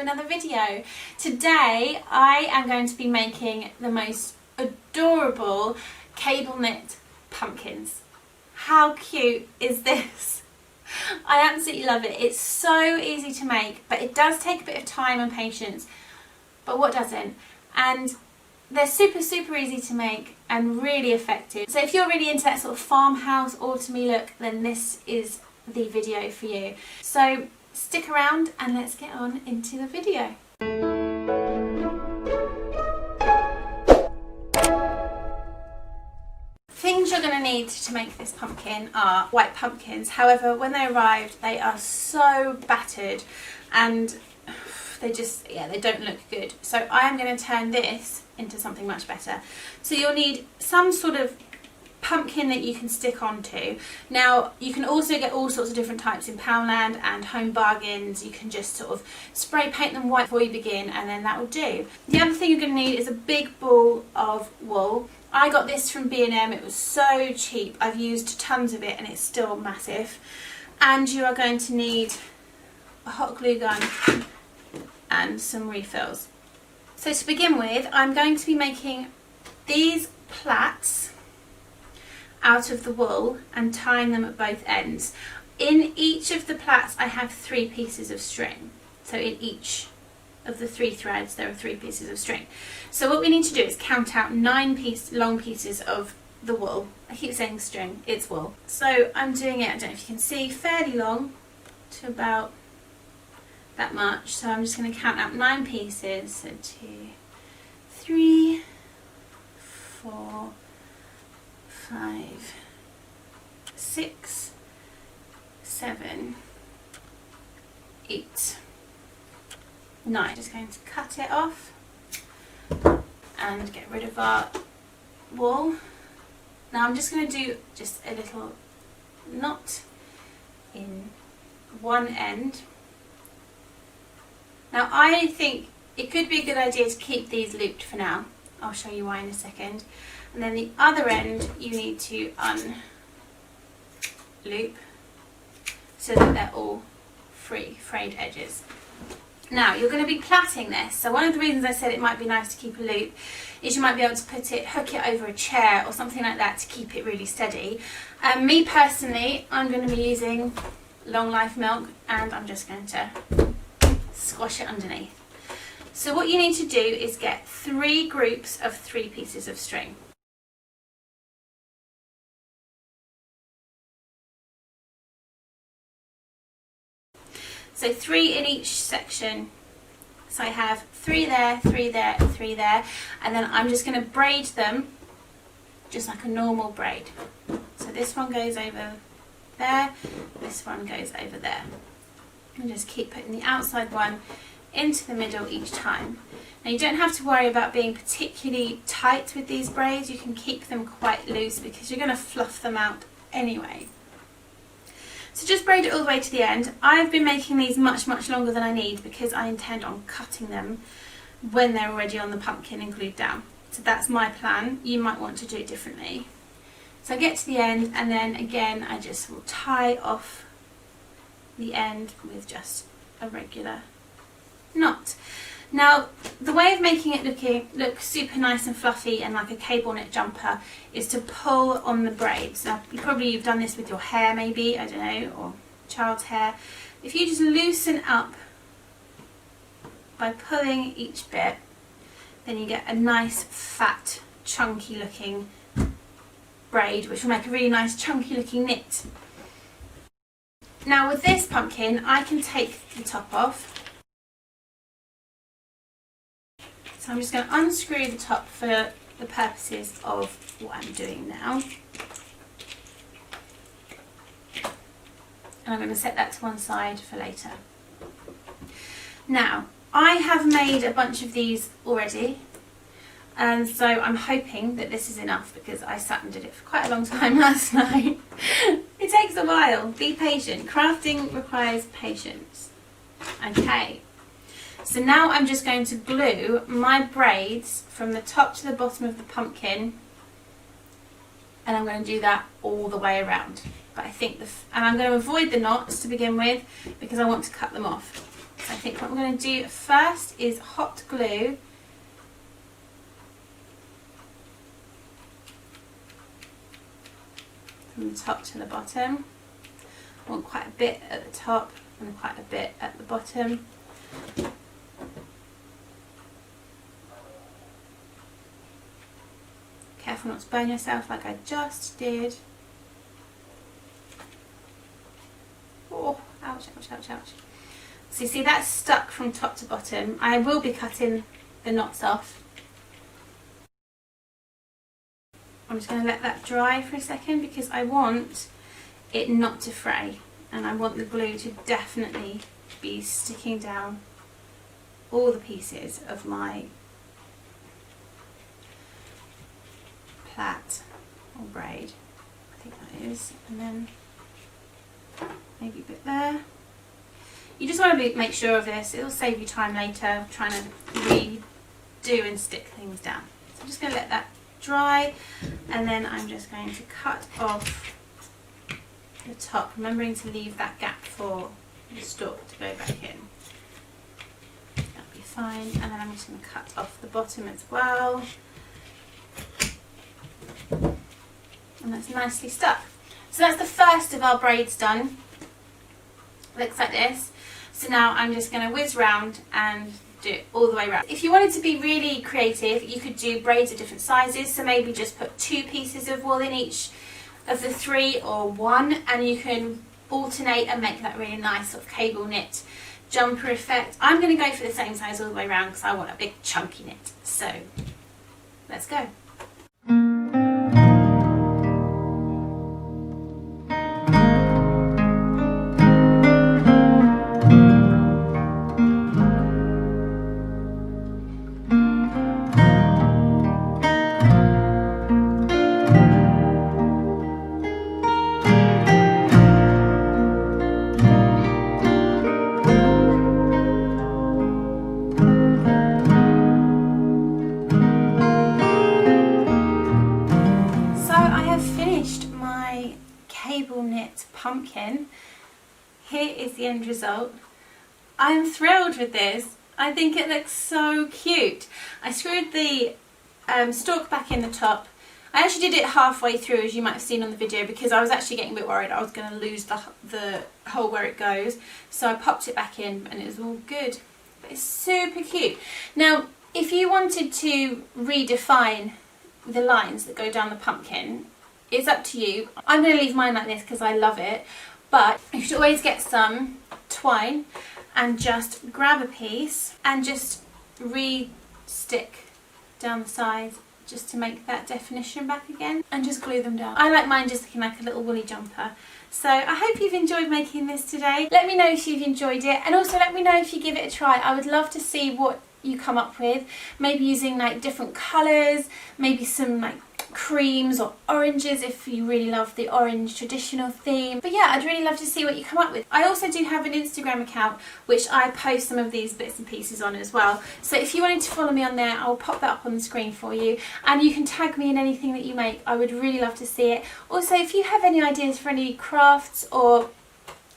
another video. Today I am going to be making the most adorable cable knit pumpkins. How cute is this? I absolutely love it. It's so easy to make, but it does take a bit of time and patience, but what doesn't? And they're super easy to make and really effective. So if you're really into that sort of farmhouse autumny look, then this is the video for you. So stick around and let's get on into the video. Things you're going to need to make this pumpkin are white pumpkins. However, when they arrived, they are so battered and they just, they don't look good. So I am going to turn this into something much better. So you'll need some sort of pumpkin that you can stick onto. Now you can also get all sorts of different types in Poundland and Home Bargains. You can just sort of spray paint them white before you begin, and then that will do. The other thing you're going to need is a big ball of wool. I got this from B&M. It was so cheap. I've used tons of it and it's still massive. And you are going to need a hot glue gun and some refills. So to begin with, I'm going to be making these plaits out of the wool and tying them at both ends. In each of the plaits I have 3 pieces of string. So in each of the 3 threads there are 3 pieces of string. So what we need to do is count out 9 long pieces of the wool. I keep saying string, it's wool. So I'm doing it, I don't know if you can see, fairly long, to about that much. So I'm just going to count out 9 pieces. So 2, 3, 4, 5, 6, 7, 8, 9. Just going to cut it off and get rid of our wool. Now I'm just going to do just a little knot in one end. Now I think it could be a good idea to keep these looped for now. I'll show you why in a second. And then the other end you need to unloop so that they're all frayed edges. Now you're going to be plaiting this, so one of the reasons I said it might be nice to keep a loop is you might be able to hook it over a chair or something like that to keep it really steady. Me personally, I'm going to be using Long Life Milk and I'm just going to squash it underneath. So what you need to do is get 3 groups of 3 pieces of string. So 3 in each section. So I have 3 there, 3 there, 3 there, and then I'm just going to braid them just like a normal braid. So this one goes over there, this one goes over there. And just keep putting the outside one into the middle each time. Now you don't have to worry about being particularly tight with these braids. You can keep them quite loose because you're going to fluff them out anyway. So just braid it all the way to the end. I've been making these much longer than I need because I intend on cutting them when they're already on the pumpkin and glued down. So that's my plan. You might want to do it differently. So I get to the end and then again I just will tie off the end with just a regular knot. Now the way of making it look super nice and fluffy and like a cable knit jumper is to pull on the braids. Now you've done this with your hair maybe, I don't know, or child's hair. If you just loosen up by pulling each bit, then you get a nice fat chunky looking braid which will make a really nice chunky looking knit. Now with this pumpkin I can take the top off. So I'm just going to unscrew the top for the purposes of what I'm doing now. And I'm going to set that to one side for later. Now, I have made a bunch of these already. And so I'm hoping that this is enough because I sat and did it for quite a long time last night. It takes a while. Be patient. Crafting requires patience. Okay. So now I'm just going to glue my braids from the top to the bottom of the pumpkin, and I'm going to do that all the way around. But I think and I'm going to avoid the knots to begin with because I want to cut them off. So I think what I'm going to do first is hot glue from the top to the bottom. I want quite a bit at the top and quite a bit at the bottom. Careful not to burn yourself like I just did. Oh, ouch, ouch, ouch, ouch. So you see that's stuck from top to bottom. I will be cutting the knots off. I'm just going to let that dry for a second because I want it not to fray, and I want the glue to definitely be sticking down all the pieces of my plait or braid. I think that is, and then maybe a bit there. You just want to make sure of this. It'll save you time later trying to redo and stick things down. So I'm just going to let that dry, and then I'm just going to cut off the top, remembering to leave that gap for the stalk to go back in. That'll be fine. And then I'm just going to cut off the bottom as well. And that's nicely stuck. So that's the first of our braids done. Looks like this. So now I'm just going to whiz round and do it all the way around. If you wanted to be really creative, you could do braids of different sizes. So maybe just put 2 pieces of wool in each of the 3 or 1, and you can alternate and make that really nice sort of cable knit jumper effect. I'm going to go for the same size all the way around because I want a big chunky knit. So let's go. Cable knit pumpkin. Here is the end result. I'm thrilled with this. I think it looks so cute. I screwed the stalk back in the top. I actually did it halfway through, as you might have seen on the video, because I was actually getting a bit worried I was going to lose the hole where it goes. So I popped it back in and it was all good. But it's super cute. Now, if you wanted to redefine the lines that go down the pumpkin, it's up to you. I'm going to leave mine like this because I love it, but you should always get some twine and just grab a piece and just re-stick down the sides just to make that definition back again, and just glue them down. I like mine just looking like a little woolly jumper. So I hope you've enjoyed making this today. Let me know if you've enjoyed it, and also let me know if you give it a try. I would love to see what you come up with, maybe using like different colours, maybe some like creams or oranges if you really love the orange traditional theme. But yeah, I'd really love to see what you come up with. I also do have an Instagram account which I post some of these bits and pieces on as well, so if you wanted to follow me on there, I'll pop that up on the screen for you, and you can tag me in anything that you make. I would really love to see it. Also, if you have any ideas for any crafts or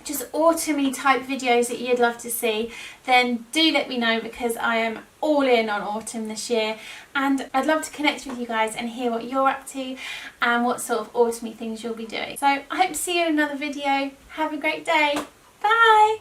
just autumny type videos that you'd love to see, then do let me know, because I am all in on autumn this year, and I'd love to connect with you guys and hear what you're up to and what sort of autumny things you'll be doing. So I hope to see you in another video. Have a great day. Bye!